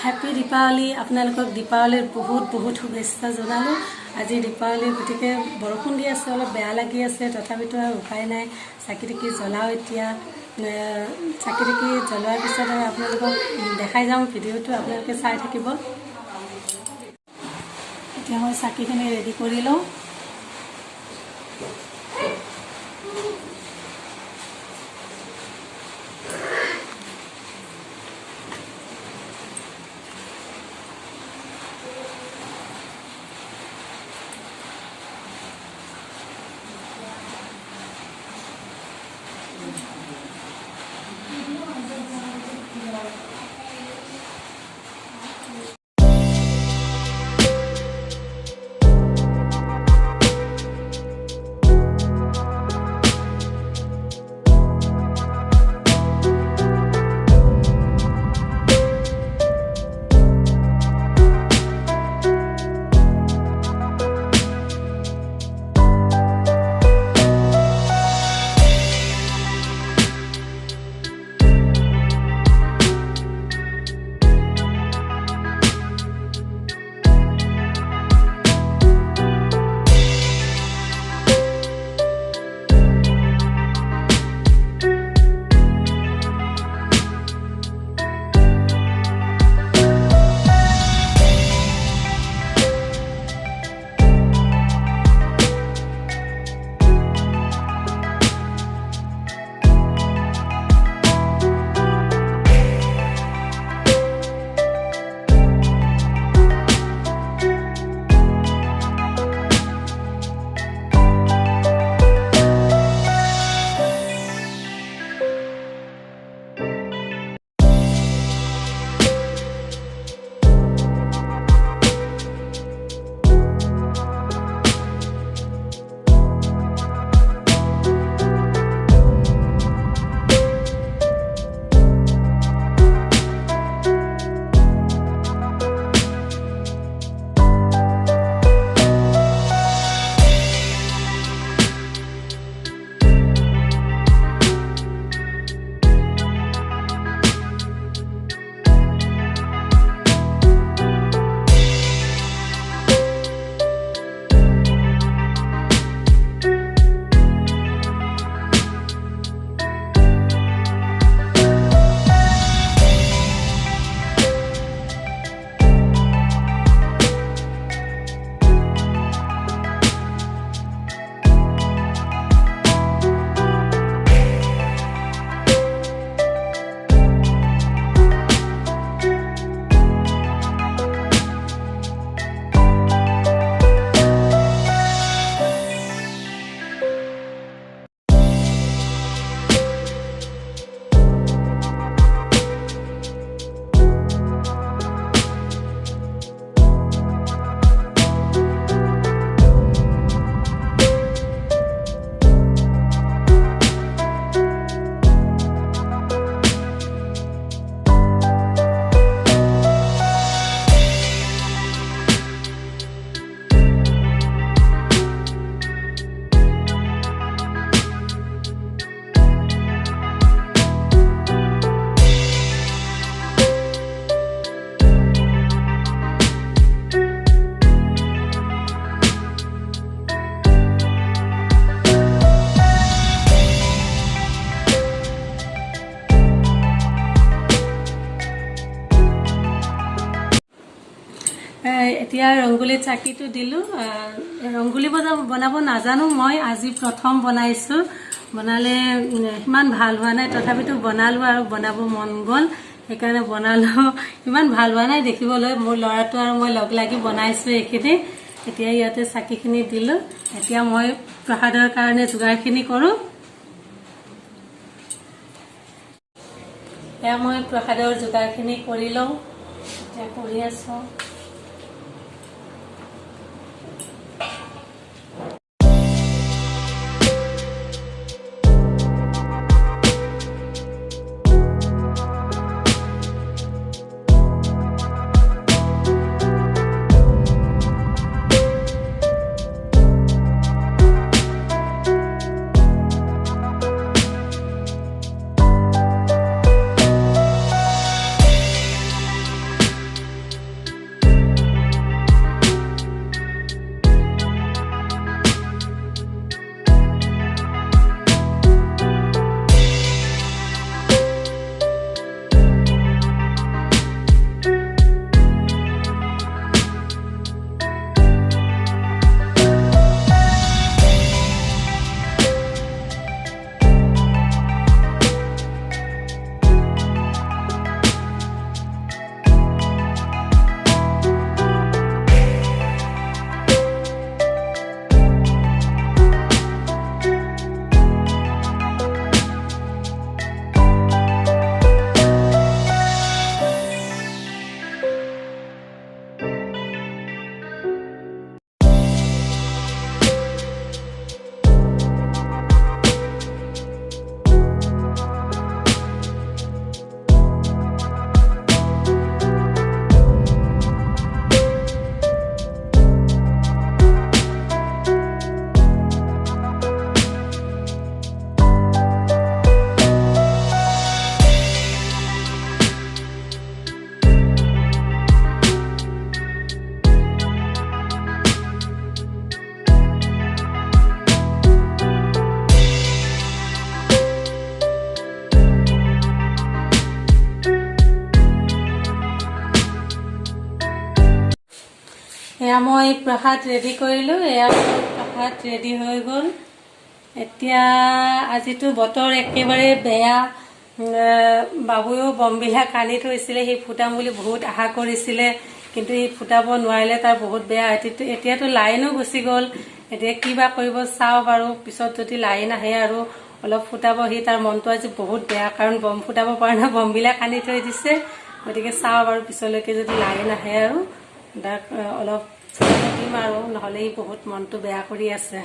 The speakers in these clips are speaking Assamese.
हैप्पी दीपावली আপোনালোকক দীপাৱলীৰ বহুত শুভেচ্ছা জনালো। আজি দীপাৱলী গতিকে বৰষুণ দি আছে, অলপ বেয়া লাগি আছে, তথাপিতো আৰু উপায় নাই। চাকি জ্বলাও। এতিয়া চাকি জ্বলোৱাৰ পিছত আৰু আপোনালোকক দেখাই যাম। ভিডিঅ'টো আপোনালোকে চাই থাকিব। এতিয়া মই চাকিখিনি ৰেডি কৰি লওঁ। এতিয়া ৰংগোলী চাকিটো দিলো। ৰংগোলী বনাব নাজানো মই, আজি প্ৰথম বনাইছো। বনালে ইমান ভাল হোৱা নাই, তথাপিতো বনালো আৰু বনাব মন গ'ল, সেইকাৰণে বনালো। ইমান ভাল হোৱা নাই দেখিবলৈ। মোৰ ল'ৰাটো আৰু মই লগ লাগি বনাইছো এইখিনি। এতিয়া ইয়াতে চাকিখিনি দিলো। এতিয়া মই প্ৰসাদৰ কাৰণে যোগাৰখিনি কৰো। এয়া মই প্ৰসাদৰ যোগাৰখিনি কৰি লওঁ। এতিয়া কৰি আছো। এয়া মই প্ৰসাদ ৰেডি কৰিলোঁ। এয়া প্ৰসাদ ৰেডি হৈ গ'ল। এতিয়া আজিতো বতৰ একেবাৰে বেয়া। বাবুয়েও বমবিলাক আনি থৈছিলে, সি ফুটাম বুলি বহুত আশা কৰিছিলে, কিন্তু সি ফুটাব নোৱাৰিলে, তাৰ বহুত বেয়া। এতিয়াতো লাইনো গুচি গ'ল। এতিয়া কি বা কৰিব চাওঁ বাৰু, পিছত যদি লাইন আহে আৰু অলপ ফুটাব। সি তাৰ মনটো আজি বহুত বেয়া, কাৰণ বম ফুটাব পৰা নাই, বমবিলাক আনি থৈ দিছে। গতিকে চাওঁ বাৰু, পিছলৈকে যদি লাইন আহে আৰু তাক অলপ দিম আৰু, নহ'লে সি বহুত মনটো বেয়া কৰি আছে।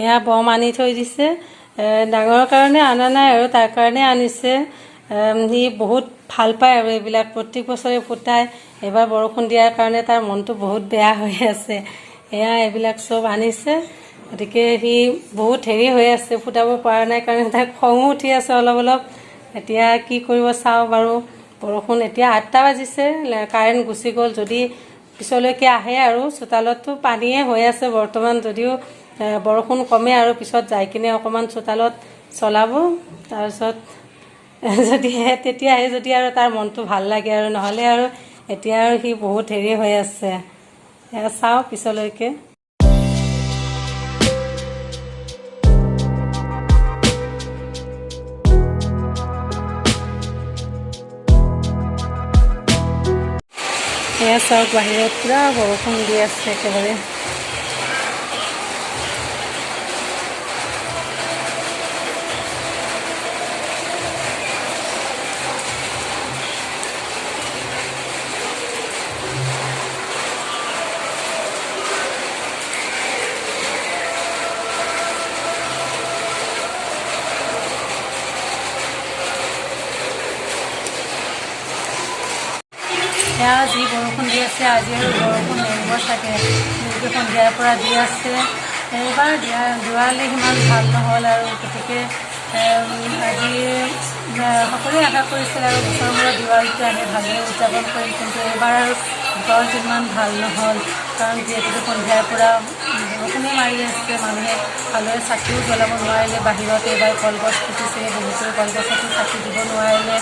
এয়া বম আনি থৈ দিছে। ডাঙৰৰ কাৰণে অনা নাই আৰু তাৰ কাৰণে আনিছে। সি বহুত ভাল পায় আৰু এইবিলাক, প্ৰত্যেক বছৰে ফুটায়। এইবাৰ বৰষুণ দিয়াৰ কাৰণে তাৰ মনটো বহুত বেয়া হৈ আছে। এয়া এইবিলাক চব আনিছে। গতিকে সি বহুত হেৰি হৈ আছে, ফুটাব পৰা নাই কাৰণে তাৰ খঙো উঠি আছে অলপ অলপ। এতিয়া কি কৰিব চাওঁ বাৰু। বৰষুণ এতিয়া 8টা বাজিছে, কাৰেণ্ট গুচি গ'ল। যদি পিছলৈকে আহে আৰু, চোতালততো পানীয়ে হৈ আছে বৰ্তমান, যদিও বৰষুণ কমে আৰু পিছত যাই কিনে অকণমান চোতালত চলাব। তাৰপিছত যদি তেতিয়া আহে, যদি আৰু তাৰ মনটো ভাল লাগে আৰু, নহ'লে আৰু এতিয়া আৰু সি বহুত হেৰি হৈ আছে। চাওঁ পিছলৈকে। এয়া চাওক, বাহিৰত পূৰা বৰষুণ দি আছে একেবাৰে। এয়া যি বৰষুণ দি আছে, আজি আৰু বৰষুণ এৰিব চাগে। যিহেতু সন্ধিয়াৰ পৰা দি আছে, এইবাৰ যোৱালে সিমান ভাল নহ'ল আৰু, গতিকে আজি সকলোৱে আশা কৰিছিল আৰু বছৰৰ মূৰত দিৱালীটো আমি ভালদৰে উদযাপন কৰিম, কিন্তু এইবাৰ আৰু বতৰ ইমান ভাল নহ'ল। কাৰণ যিহেতু সন্ধিয়াৰ পৰা বৰষুণে মাৰি আছে, মানুহে ভালদৰে চাকিও জ্বলাব নোৱাৰিলে। বাহিৰত এইবাৰ কলগছ ফুটিছে, বহুতো কলগছতো চাকি দিব নোৱাৰিলে।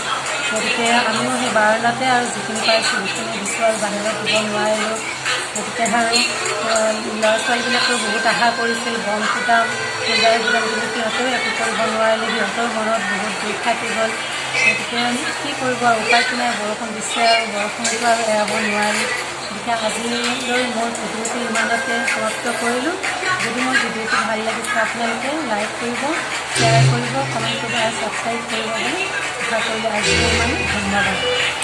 গতিকে আমিও সেই বাৰাণ্ডাতে আৰু যিখিনি পাইছোঁ সেইখিনি দিছোঁ আৰু বাহিৰত দিব নোৱাৰিলোঁ। গতিকে আৰু ল'ৰা ছোৱালীবিলাকেও বহুত আশা কৰিছিল, বম ফুটাম, পূজাই ফুটাম, কিন্তু সিহঁতেও একো কৰিব নোৱাৰিলে। সিহঁতৰ মনত বহুত দুখ থাকি গ'ল। গতিকে কি কৰিব আৰু, উপায়তো নাই, বৰষুণ দিছে আৰু বৰষুণটো আৰু এৰাব নোৱাৰি। গতিকে আজিলৈ মোৰ ভিডিঅ'টো ইমানতে সমাপ্ত কৰিলোঁ। যদি মোৰ ভিডিঅ'টো ভাল লাগিছে, আপোনালোকে লাইক কৰিব, শ্বেয়াৰ কৰিব, কমেণ্ট কৰিব আৰু ছাবস্ক্ৰাইব কৰিব বুলি আশা কৰিলে আজিলৈ ইমানে। ধন্যবাদ।